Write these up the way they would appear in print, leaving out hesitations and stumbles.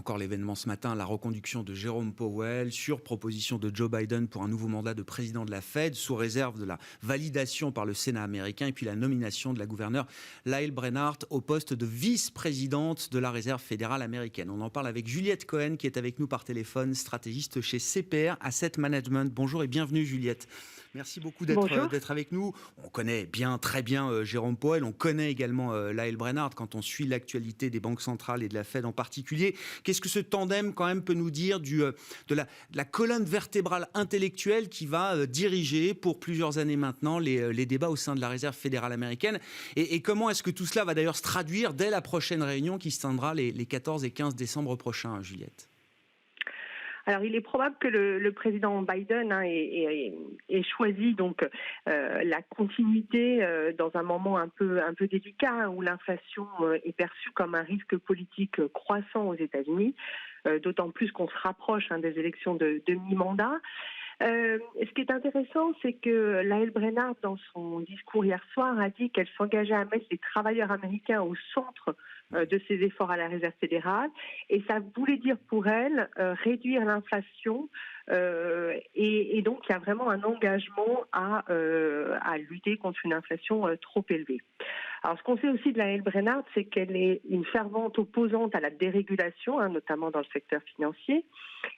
encore l'événement ce matin, la reconduction de Jérôme Powell sur proposition de Joe Biden pour un nouveau mandat de président de la Fed, sous réserve de la validation par le Sénat américain, et puis la nomination de la gouverneure Lael Brainard au poste de vice-présidente de la Réserve fédérale américaine. On en parle avec Juliette Cohen qui est avec nous par téléphone, stratégiste chez CPR Asset Management. Bonjour et bienvenue Juliette. Merci beaucoup d'être avec nous. On connaît très bien Jérôme Powell, on connaît également Lael Brainard quand on suit l'actualité des banques centrales et de la Fed en particulier. Qu'est-ce que ce tandem quand même peut nous dire de la colonne vertébrale intellectuelle qui va diriger pour plusieurs années maintenant les débats au sein de la Réserve fédérale américaine, et comment est-ce que tout cela va d'ailleurs se traduire dès la prochaine réunion qui se tiendra les 14 et 15 décembre prochains, Juliette? Alors, il est probable que le président Biden ait choisi donc la continuité dans un moment un peu délicat où l'inflation est perçue comme un risque politique croissant aux États-Unis, d'autant plus qu'on se rapproche des élections de mi-mandat. Ce qui est intéressant, c'est que Lael Brainard, dans son discours hier soir, a dit qu'elle s'engageait à mettre les travailleurs américains au centre de ses efforts à la Réserve fédérale, et ça voulait dire pour elle réduire l'inflation, et donc il y a vraiment un engagement à lutter contre une inflation trop élevée. Alors, ce qu'on sait aussi de Lael Brainard, c'est qu'elle est une fervente opposante à la dérégulation, notamment dans le secteur financier,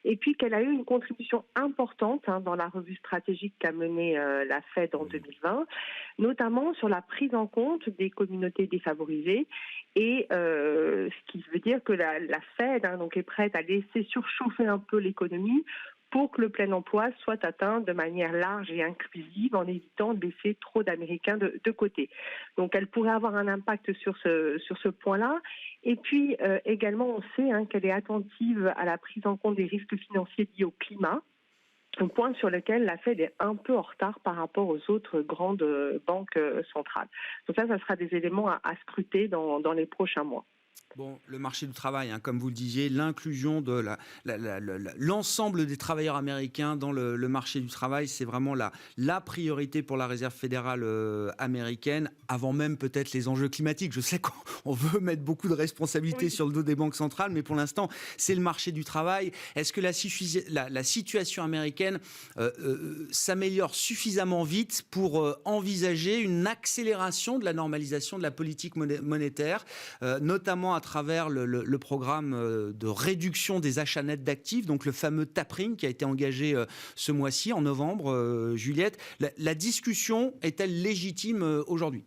et puis qu'elle a eu une contribution importante dans la revue stratégique qu'a menée la Fed en 2020, notamment sur la prise en compte des communautés défavorisées, et ce qui veut dire que la Fed donc est prête à laisser surchauffer un peu l'économie pour que le plein emploi soit atteint de manière large et inclusive, en évitant de laisser trop d'Américains de côté. Donc elle pourrait avoir un impact sur ce point-là. Et puis également, on sait qu'elle est attentive à la prise en compte des risques financiers liés au climat, un point sur lequel la Fed est un peu en retard par rapport aux autres grandes banques centrales. Donc ça sera des éléments à scruter dans les prochains mois. Bon, le marché du travail, comme vous le disiez, l'inclusion de l'ensemble des travailleurs américains dans le marché du travail, c'est vraiment la priorité pour la Réserve fédérale américaine, avant même peut-être les enjeux climatiques. Je sais qu'on veut mettre beaucoup de responsabilités sur le dos des banques centrales, mais pour l'instant, c'est le marché du travail. Est-ce que la situation américaine s'améliore suffisamment vite pour envisager une accélération de la normalisation de la politique monétaire, notamment à travers le programme de réduction des achats nets d'actifs, donc le fameux tapering qui a été engagé ce mois-ci, en novembre, Juliette. La discussion est-elle légitime aujourd'hui ?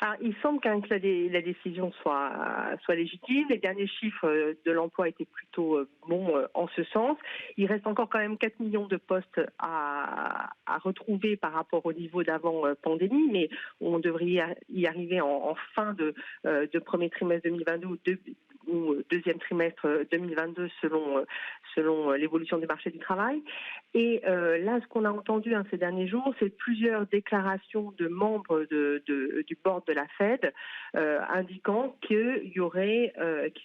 Alors, il semble que la décision soit légitime. Les derniers chiffres de l'emploi étaient plutôt bons en ce sens. Il reste encore quand même 4 millions de postes à retrouver par rapport au niveau d'avant pandémie, mais on devrait y arriver en fin de premier trimestre 2022 ou deuxième trimestre 2022 selon l'évolution du marché du travail. Et là, ce qu'on a entendu ces derniers jours, c'est plusieurs déclarations de membres du board de la Fed indiquant qu'il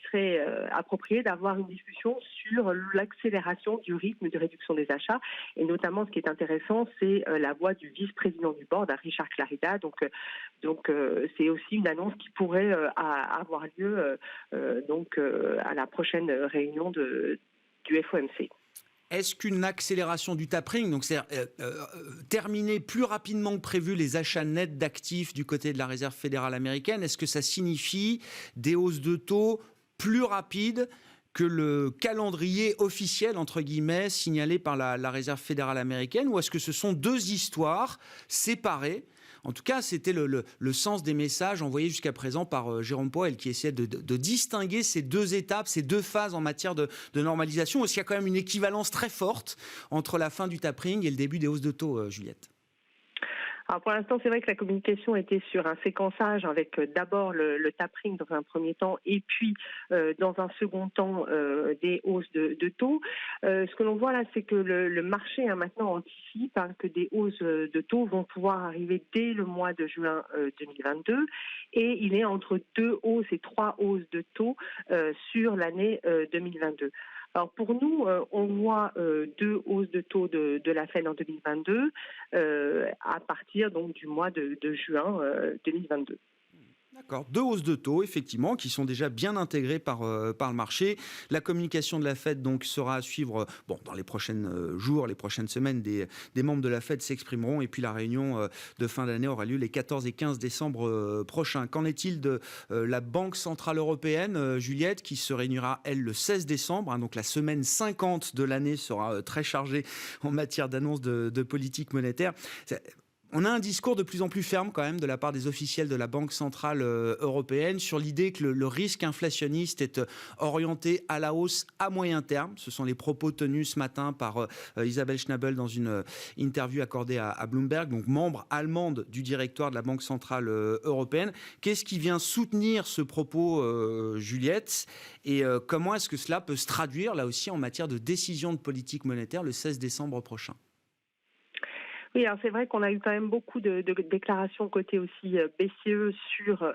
serait approprié d'avoir une discussion sur l'accélération du rythme de réduction des achats. Et notamment, ce qui est intéressant, c'est la voix du vice-président du board, Richard Clarida. Donc c'est aussi une annonce qui pourrait avoir lieu à la prochaine réunion du FOMC. Est-ce qu'une accélération du tapering, donc c'est-à-dire terminer plus rapidement que prévu les achats nets d'actifs du côté de la Réserve fédérale américaine, est-ce que ça signifie des hausses de taux plus rapides que le calendrier officiel, entre guillemets, signalé par la Réserve fédérale américaine, ou est-ce que ce sont deux histoires séparées ? En tout cas, c'était le sens des messages envoyés jusqu'à présent par Jérôme Powell, qui essayait de distinguer ces deux étapes, ces deux phases en matière de normalisation. Est-ce qu'il y a quand même une équivalence très forte entre la fin du tapering et le début des hausses de taux, Juliette ? Alors pour l'instant, c'est vrai que la communication était sur un séquençage avec d'abord le tapering dans un premier temps et puis dans un second temps des hausses de taux. Ce que l'on voit là, c'est que le marché maintenant anticipe que des hausses de taux vont pouvoir arriver dès le mois de juin 2022, et il est entre 2 hausses et 3 hausses de taux sur l'année 2022. Alors pour nous, on voit 2 hausses de taux de la Fed en 2022 à partir donc du mois de juin 2022. D'accord. 2 hausses de taux, effectivement, qui sont déjà bien intégrées par le marché. La communication de la Fed donc sera à suivre dans les prochains jours, les prochaines semaines. Des membres de la Fed s'exprimeront et puis la réunion de fin d'année aura lieu les 14 et 15 décembre prochains. Qu'en est-il de la Banque Centrale Européenne, Juliette, qui se réunira, elle, le 16 décembre, hein, donc la semaine 50 de l'année sera très chargée en matière d'annonce de politique monétaire. On a un discours de plus en plus ferme quand même de la part des officiels de la Banque Centrale Européenne sur l'idée que le risque inflationniste est orienté à la hausse à moyen terme. Ce sont les propos tenus ce matin par Isabelle Schnabel dans une interview accordée à Bloomberg, donc membre allemande du directoire de la Banque Centrale Européenne. Qu'est-ce qui vient soutenir ce propos, Juliette, et comment est-ce que cela peut se traduire là aussi en matière de décision de politique monétaire le 16 décembre prochain? Oui, alors c'est vrai qu'on a eu quand même beaucoup de déclarations côté aussi BCE sur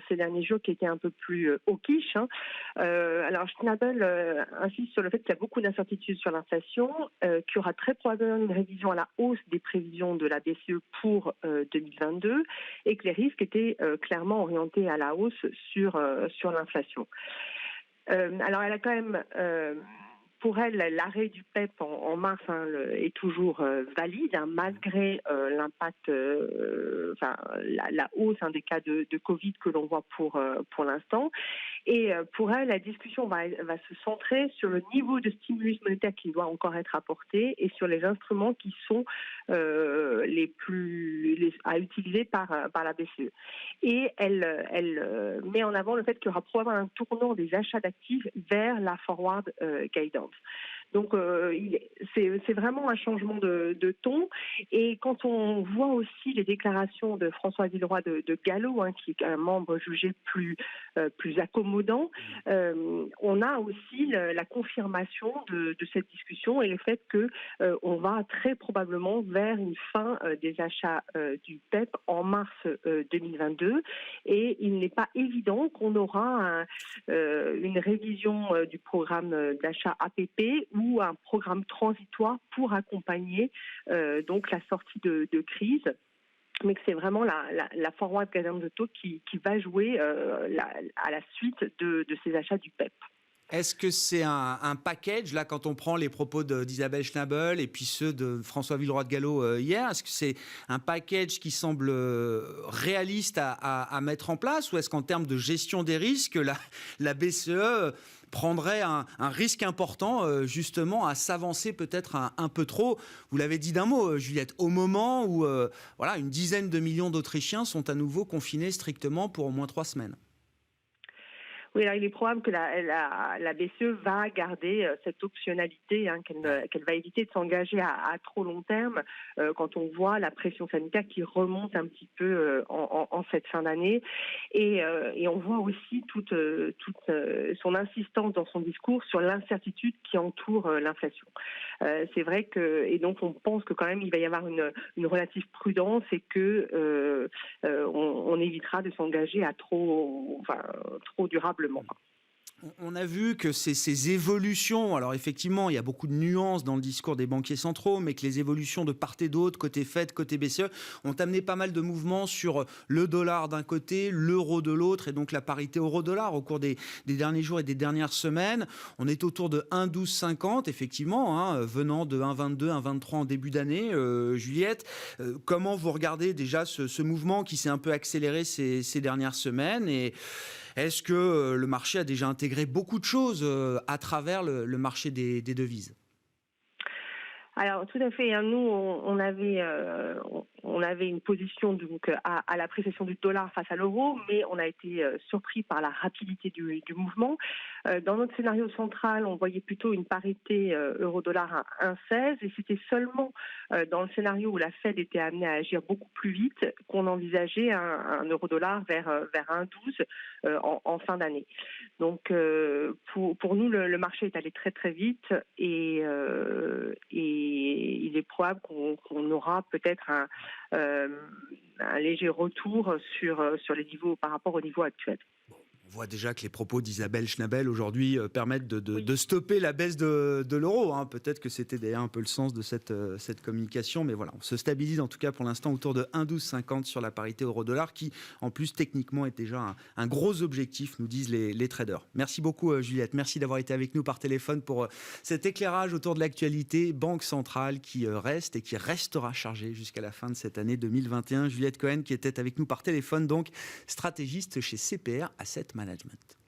ces derniers jours qui étaient un peu plus hawkish. Hein. Alors Schnabel insiste sur le fait qu'il y a beaucoup d'incertitudes sur l'inflation, qu'il y aura très probablement une révision à la hausse des prévisions de la BCE pour 2022 et que les risques étaient clairement orientés à la hausse sur l'inflation. Alors elle a quand même... pour elle, l'arrêt du PEP en mars est toujours valide, hein, malgré l'impact, la hausse des cas de Covid que l'on voit pour l'instant. Et pour elle, la discussion va se centrer sur le niveau de stimulus monétaire qui doit encore être apporté et sur les instruments qui sont à utiliser par la BCE. Et elle met en avant le fait qu'il y aura probablement un tournant des achats d'actifs vers la forward guidance. Donc c'est vraiment un changement de ton. Et quand on voit aussi les déclarations de François Villeroy de Gallo, hein, qui est un membre jugé plus accommodant, on a aussi la confirmation de cette discussion et le fait que on va très probablement vers une fin des achats du PEP en mars 2022. Et il n'est pas évident qu'on aura une révision du programme d'achat APP ou un programme transitoire pour accompagner donc la sortie de crise, mais que c'est vraiment la forward guidance de taux qui va jouer à la suite de ces achats du PEP. Est-ce que c'est un package, là, quand on prend les propos d'Isabelle Schnabel et puis ceux de François Villeroy de Gallo hier, est-ce que c'est un package qui semble réaliste à mettre en place, ou est-ce qu'en termes de gestion des risques, la BCE prendrait un risque important, justement, à s'avancer peut-être un peu trop? Vous l'avez dit d'un mot, Juliette, au moment où une dizaine de millions d'Autrichiens sont à nouveau confinés strictement pour au moins 3 semaines. Oui, alors il est probable que la BCE va garder cette optionnalité, hein, qu'elle va éviter de s'engager à trop long terme quand on voit la pression sanitaire qui remonte un petit peu en cette fin d'année. Et on voit aussi toute son insistance dans son discours sur l'incertitude qui entoure l'inflation. C'est vrai et donc on pense que quand même il va y avoir une relative prudence et que on évitera de s'engager à trop durablement. On a vu que ces évolutions, alors effectivement, il y a beaucoup de nuances dans le discours des banquiers centraux, mais que les évolutions de part et d'autre, côté Fed, côté BCE, ont amené pas mal de mouvements sur le dollar d'un côté, l'euro de l'autre, et donc la parité euro-dollar au cours des derniers jours et des dernières semaines. On est autour de 1,1250, effectivement, hein, venant de 1,22, 1,23 en début d'année. Juliette, comment vous regardez déjà ce mouvement qui s'est un peu accéléré ces dernières semaines, et est-ce que le marché a déjà intégré beaucoup de choses à travers le marché des devises? Alors tout à fait. Hein, nous, on avait une position donc à l'appréciation du dollar face à l'euro, mais on a été surpris par la rapidité du mouvement. Dans notre scénario central, on voyait plutôt une parité euro-dollar à 1,16, et c'était seulement dans le scénario où la Fed était amenée à agir beaucoup plus vite qu'on envisageait un euro-dollar vers 1,12 en fin d'année. Donc pour nous, le marché est allé très très vite et il est probable qu'on aura peut-être un léger retour sur les niveaux par rapport au niveau actuel. On voit déjà que les propos d'Isabelle Schnabel aujourd'hui permettent de stopper la baisse de l'euro. Hein. Peut-être que c'était d'ailleurs un peu le sens de cette communication. Mais voilà, on se stabilise en tout cas pour l'instant autour de 1,1250 sur la parité euro-dollar qui, en plus, techniquement est déjà un gros objectif, nous disent les traders. Merci beaucoup Juliette. Merci d'avoir été avec nous par téléphone pour cet éclairage autour de l'actualité. Banque centrale qui reste et qui restera chargée jusqu'à la fin de cette année 2021. Juliette Cohen qui était avec nous par téléphone, donc stratégiste chez CPR Asset Management.